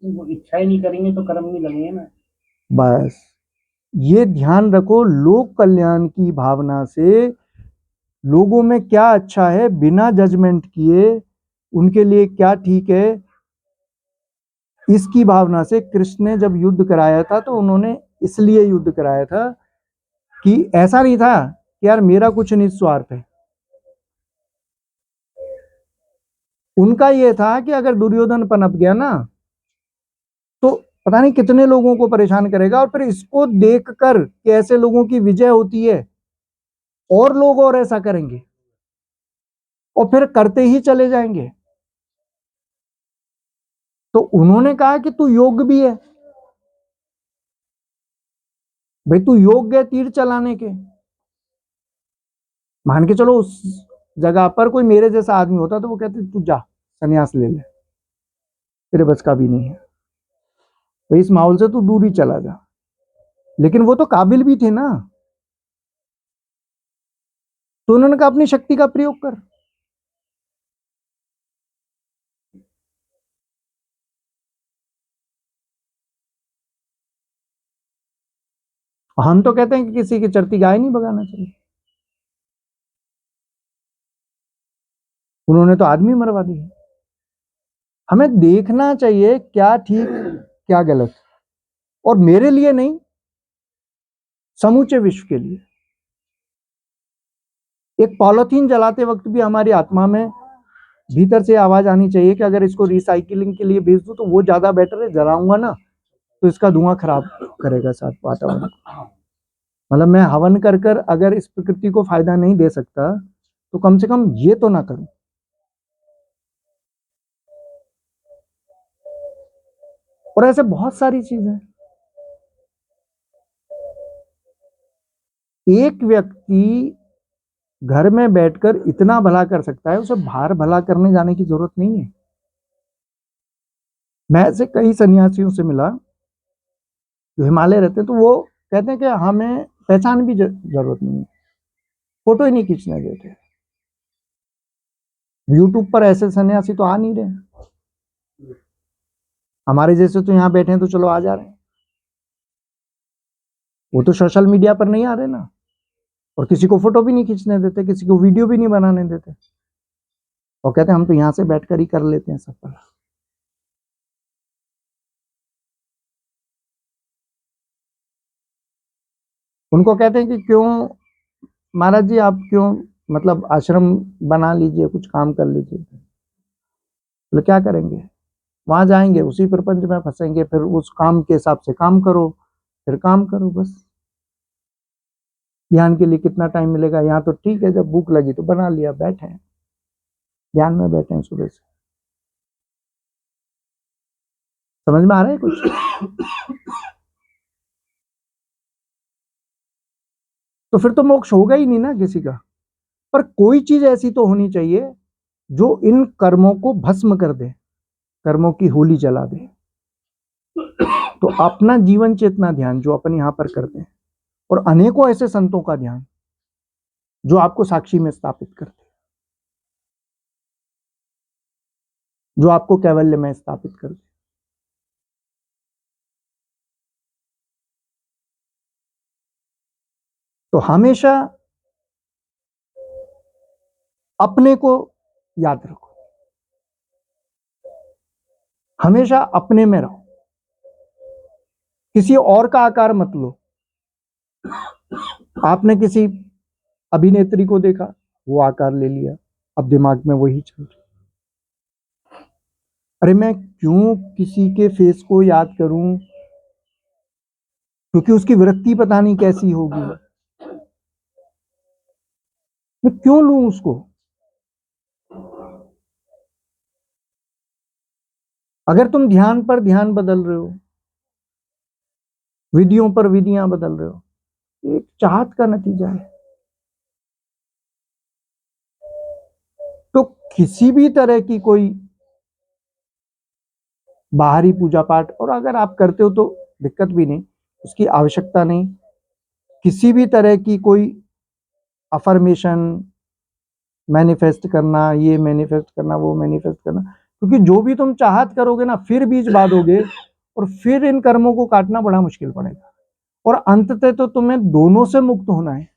वो इच्छा ही नहीं करेंगे तो कर्म नहीं लगेंगे ना। बस ये ध्यान रखो, लोक कल्याण की भावना से, लोगों में क्या अच्छा है बिना जजमेंट किए, उनके लिए क्या ठीक है, इसकी भावना से कृष्ण ने जब युद्ध कराया था तो उन्होंने इसलिए युद्ध कराया था कि ऐसा नहीं था कि यार मेरा कुछ निस्वार्थ है। उनका यह था कि अगर दुर्योधन पनप गया ना, तो पता नहीं कितने लोगों को परेशान करेगा, और फिर इसको देखकर कि ऐसे लोगों की विजय होती है, और लोग और ऐसा करेंगे, और फिर करते ही चले जाएंगे। तो उन्होंने कहा कि तू योग्य भी है भाई, तू योग्य है तीर चलाने के। मान के चलो उस जगह पर कोई मेरे जैसा आदमी होता तो वो कहते तू जा संन्यास ले ले, तेरे बस का भी नहीं है भाई, इस माहौल से तू दूर ही चला जा। लेकिन वो तो काबिल भी थे ना, तो उन्होंने कहा अपनी शक्ति का प्रयोग कर। हम तो कहते हैं कि किसी की चरती गाय नहीं भगाना चाहिए, उन्होंने तो आदमी मरवा दिए। हमें देखना चाहिए क्या ठीक क्या गलत, और मेरे लिए नहीं, समूचे विश्व के लिए। एक पॉलिथीन जलाते वक्त भी हमारी आत्मा में भीतर से आवाज आनी चाहिए कि अगर इसको रिसाइकिलिंग के लिए भेज दूं तो वो ज्यादा बेटर है, जलाऊंगा ना तो इसका धुआं खराब करेगा साथ वातावरण। मतलब मैं हवन कर कर अगर इस प्रकृति को फायदा नहीं दे सकता, तो कम से कम ये तो ना करूं। और ऐसे बहुत सारी चीजें। एक व्यक्ति घर में बैठकर इतना भला कर सकता है, उसे बाहर भला करने जाने की जरूरत नहीं है। मैं ऐसे कई सन्यासियों से मिला जो हिमालय रहते हैं, तो वो कहते हैं कि हमें पहचान भी जरूरत नहीं है, फोटो ही नहीं खींचने देते। यूट्यूब पर ऐसे सन्यासी तो आ नहीं रहे, हमारे जैसे तो यहाँ बैठे हैं तो चलो आ जा रहे हैं, वो तो सोशल मीडिया पर नहीं आ रहे ना, और किसी को फोटो भी नहीं खींचने देते, किसी को वीडियो भी नहीं बनाने देते, और कहते हैं हम तो यहाँ से बैठकर ही कर लेते हैं सब पर। उनको कहते हैं कि क्यों महाराज जी आप क्यों मतलब आश्रम बना लीजिए, कुछ काम कर लीजिए। बोले क्या करेंगे, वहां जाएंगे उसी प्रपंच में फंसेंगे, फिर उस काम के हिसाब से काम करो, फिर काम करो बस। ध्यान के लिए कितना टाइम मिलेगा, यहाँ तो ठीक है जब भूख लगी तो बना लिया, बैठे हैं ध्यान में, बैठे हैं सुबह से। समझ में आ रहा है कुछ? तो फिर तो मोक्ष होगा ही नहीं ना किसी का। पर कोई चीज ऐसी तो होनी चाहिए जो इन कर्मों को भस्म कर दे, कर्मों की होली जला दे। तो अपना जीवन चेतना ध्यान जो अपन यहां पर करते हैं, और अनेकों ऐसे संतों का ध्यान जो आपको साक्षी में स्थापित करते हैं, जो आपको कैवल्य में स्थापित करते हैं। तो हमेशा अपने को याद रखो, हमेशा अपने में रहो, किसी और का आकार मत लो। आपने किसी अभिनेत्री को देखा, वो आकार ले लिया, अब दिमाग में वही चल रहा। अरे मैं क्यों किसी के फेस को याद करूं, क्योंकि उसकी वृत्ति पता नहीं कैसी होगी, मैं क्यों लूं उसको। अगर तुम ध्यान पर ध्यान बदल रहे हो, विधियों पर विधियां बदल रहे हो, एक चाहत का नतीजा है। तो किसी भी तरह की कोई बाहरी पूजा पाठ, और अगर आप करते हो तो दिक्कत भी नहीं, उसकी आवश्यकता नहीं। किसी भी तरह की कोई अफर्मेशन, मैनिफेस्ट करना, ये मैनिफेस्ट करना, वो मैनिफेस्ट करना, क्योंकि जो भी तुम चाहत करोगे ना, फिर बीज बांधोगे, और फिर इन कर्मों को काटना बड़ा मुश्किल पड़ेगा। और अंततः तो तुम्हें दोनों से मुक्त होना है,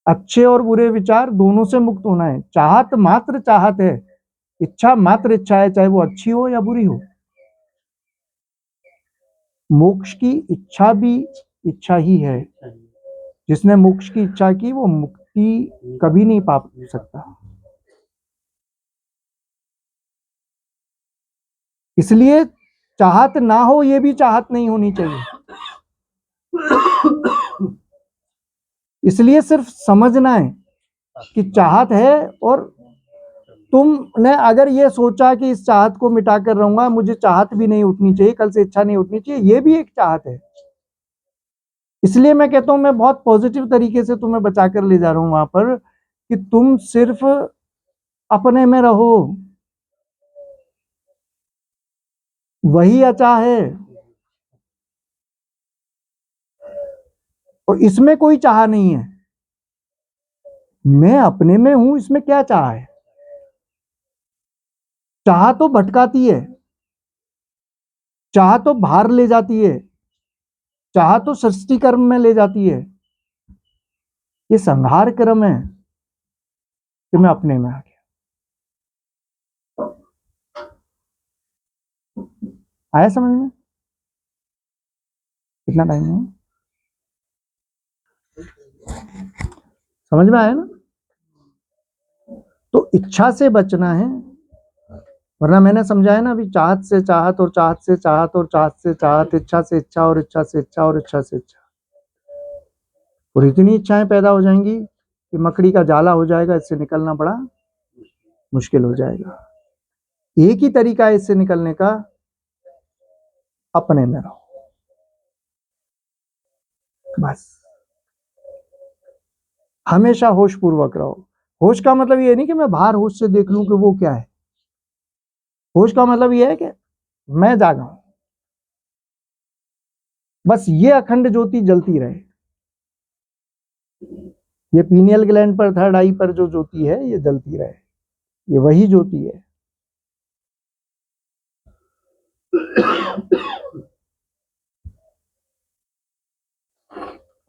अच्छे और बुरे विचार दोनों से मुक्त होना है। चाहत मात्र चाहत है, इच्छा मात्र इच्छा है, चाहे वो अच्छी हो या बुरी हो। मोक्ष की इच्छा भी इच्छा ही है। जिसने मोक्ष की इच्छा की वो मुक्ति कभी नहीं पा सकता। इसलिए चाहत ना हो, ये भी चाहत नहीं होनी चाहिए। इसलिए सिर्फ समझना है कि चाहत है, और तुमने अगर ये सोचा कि इस चाहत को मिटा कर रहूंगा, मुझे चाहत भी नहीं उठनी चाहिए, कल से इच्छा नहीं उठनी चाहिए, ये भी एक चाहत है। इसलिए मैं कहता हूं, मैं बहुत पॉजिटिव तरीके से तुम्हें बचा कर ले जा रहा हूं वहां पर, कि तुम सिर्फ अपने में रहो, वही अचा है, और इसमें कोई चाह नहीं है। मैं अपने में हूं, इसमें क्या चाह है। चाह तो भटकाती है, चाह तो बाहर ले जाती है, चाह तो सृष्टि कर्म में ले जाती है। ये संहार क्रम है कि मैं अपने में आ गया। आया समझ में? कितना टाइम है? समझ में आया ना? तो इच्छा से बचना है, वरना मैंने समझाया ना अभी, चाहत से चाहत, और चाहत से चाहत, और चाहत से चाहत, इच्छा से इच्छा, और इच्छा से इच्छा, और इच्छा से इच्छा, और इतनी इच्छाएं पैदा हो जाएंगी कि मकड़ी का जाला हो जाएगा, इससे निकलना बड़ा मुश्किल हो जाएगा। एक ही तरीका है इससे निकलने का, अपने में रहो बस। हमेशा होश पूर्वक रहो। होश का मतलब ये नहीं कि मैं बाहर होश से देख लूं कि वो क्या है। होश का मतलब ये है कि मैं जागा हूं, बस ये अखंड ज्योति जलती रहे। ये पीनियल ग्लैंड पर, थर्ड आई पर जो ज्योति है ये जलती रहे, ये वही ज्योति है।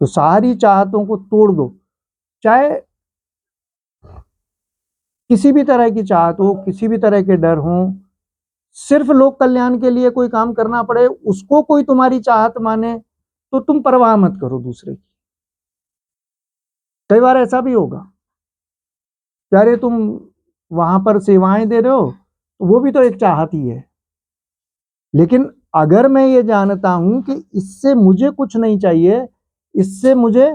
तो सारी चाहतों को तोड़ दो, चाहे किसी भी तरह की चाहत हो, किसी भी तरह के डर हो, सिर्फ लोक कल्याण के लिए कोई काम करना पड़े, उसको कोई तुम्हारी चाहत माने तो तुम परवाह मत करो दूसरे की। कई बार ऐसा भी होगा, अरे तुम वहां पर सेवाएं दे रहे हो तो वो भी तो एक चाहत ही है, लेकिन अगर मैं ये जानता हूं कि इससे मुझे कुछ नहीं चाहिए, इससे मुझे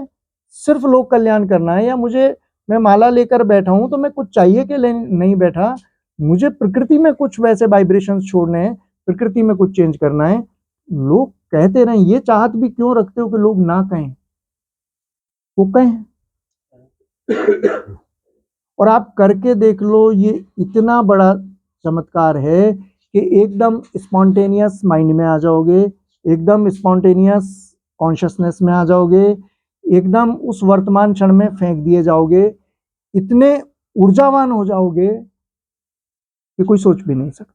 सिर्फ लोक कल्याण करना है, या मुझे, मैं माला लेकर बैठा हूं तो मैं कुछ चाहिए कि नहीं बैठा, मुझे प्रकृति में कुछ वैसे वाइब्रेशंस छोड़ने हैं, प्रकृति में कुछ चेंज करना है। लोग कहते रहे, ये चाहत भी क्यों रखते हो कि लोग ना कहें, वो कहें। और आप करके देख लो, ये इतना बड़ा चमत्कार है कि एकदम स्पॉन्टेनियस माइंड में आ जाओगे, एकदम स्पॉन्टेनियस कॉन्शियसनेस में आ जाओगे, एकदम उस वर्तमान क्षण में फेंक दिए जाओगे, इतने ऊर्जावान हो जाओगे कि कोई सोच भी नहीं सकता।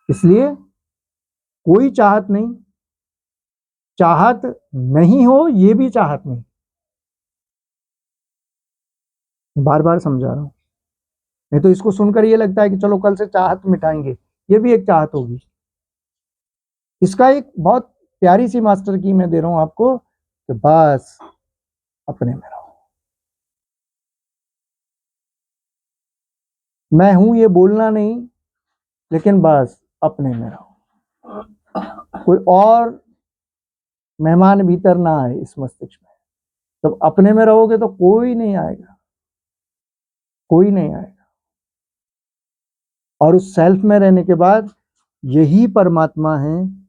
इसलिए कोई चाहत नहीं, चाहत नहीं हो ये भी चाहत नहीं, बार बार समझा रहा हूं। नहीं तो इसको सुनकर ये लगता है कि चलो कल से चाहत मिटाएंगे, ये भी एक चाहत होगी। इसका एक बहुत प्यारी सी मास्टर की मैं दे रहा हूं आपको कि बस अपने में रहो। मैं हूं ये बोलना नहीं, लेकिन बस अपने में रहो। कोई और मेहमान भीतर ना आए इस मस्तिष्क में। जब अपने में रहोगे तो कोई नहीं आएगा, कोई नहीं आएगा। और उस सेल्फ में रहने के बाद यही परमात्मा है,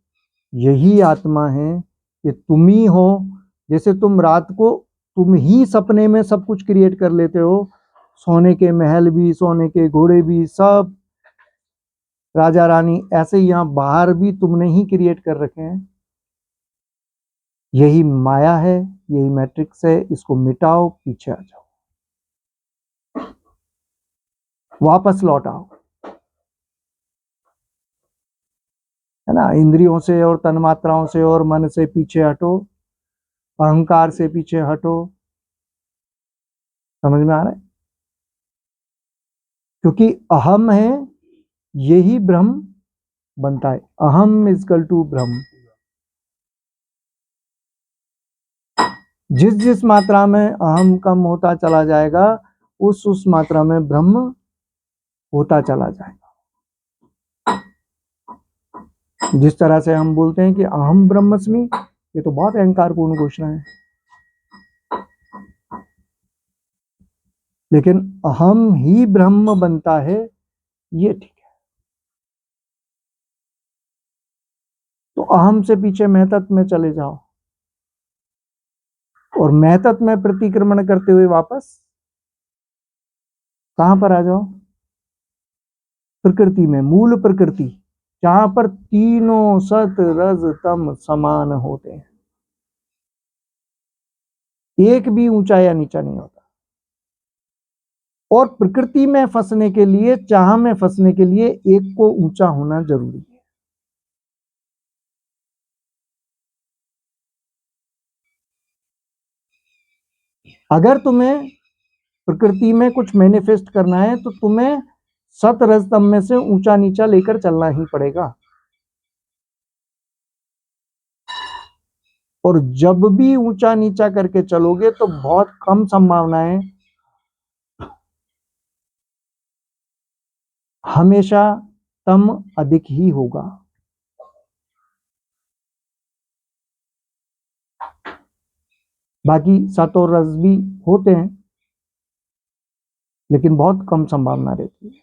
यही आत्मा है, कि तुम ही हो। जैसे तुम रात को तुम ही सपने में सब कुछ क्रिएट कर लेते हो, सोने के महल भी, सोने के घोड़े भी, सब राजा रानी, ऐसे यहाँ बाहर भी तुमने ही क्रिएट कर रखे हैं। यही माया है, यही मैट्रिक्स है, इसको मिटाओ, पीछे आ जाओ, वापस लौट आओ, है ना। इंद्रियों से और तन्मात्राओं से और मन से पीछे हटो, अहंकार से पीछे हटो। समझ में आ रहा है? क्योंकि अहम है, यही ब्रह्म बनता है। अहम इजकल टू ब्रह्म। जिस जिस मात्रा में अहम कम होता चला जाएगा, उस मात्रा में ब्रह्म होता चला जाएगा। जिस तरह से हम बोलते हैं कि अहम ब्रह्मस्मि, ये तो बहुत अहंकारपूर्ण घोषणा है, लेकिन अहम ही ब्रह्म बनता है, ये ठीक है। तो अहम से पीछे महतत्व में चले जाओ, और महतत्व में प्रतिक्रमण करते हुए वापस कहां पर आ जाओ? प्रकृति में, मूल प्रकृति, जहां पर तीनों सत रज तम समान होते हैं, एक भी ऊंचा या नीचा नहीं होता। और प्रकृति में फंसने के लिए, चाह में फंसने के लिए एक को ऊंचा होना जरूरी है। अगर तुम्हें प्रकृति में कुछ मैनिफेस्ट करना है तो तुम्हें सत रजतम में से ऊंचा नीचा लेकर चलना ही पड़ेगा। और जब भी ऊंचा नीचा करके चलोगे तो बहुत कम संभावना है, हमेशा तम अधिक ही होगा। बाकी सत और रज भी होते हैं, लेकिन बहुत कम संभावना रहती है।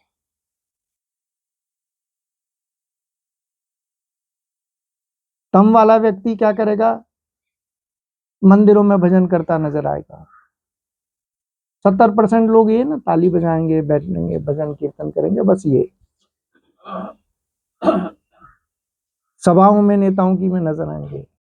तम वाला व्यक्ति क्या करेगा? मंदिरों में भजन करता नजर आएगा। 70% लोग ये ना ताली बजाएंगे, बैठेंगे, भजन कीर्तन करेंगे, बस ये सभाओं में नेताओं की में नजर आएंगे।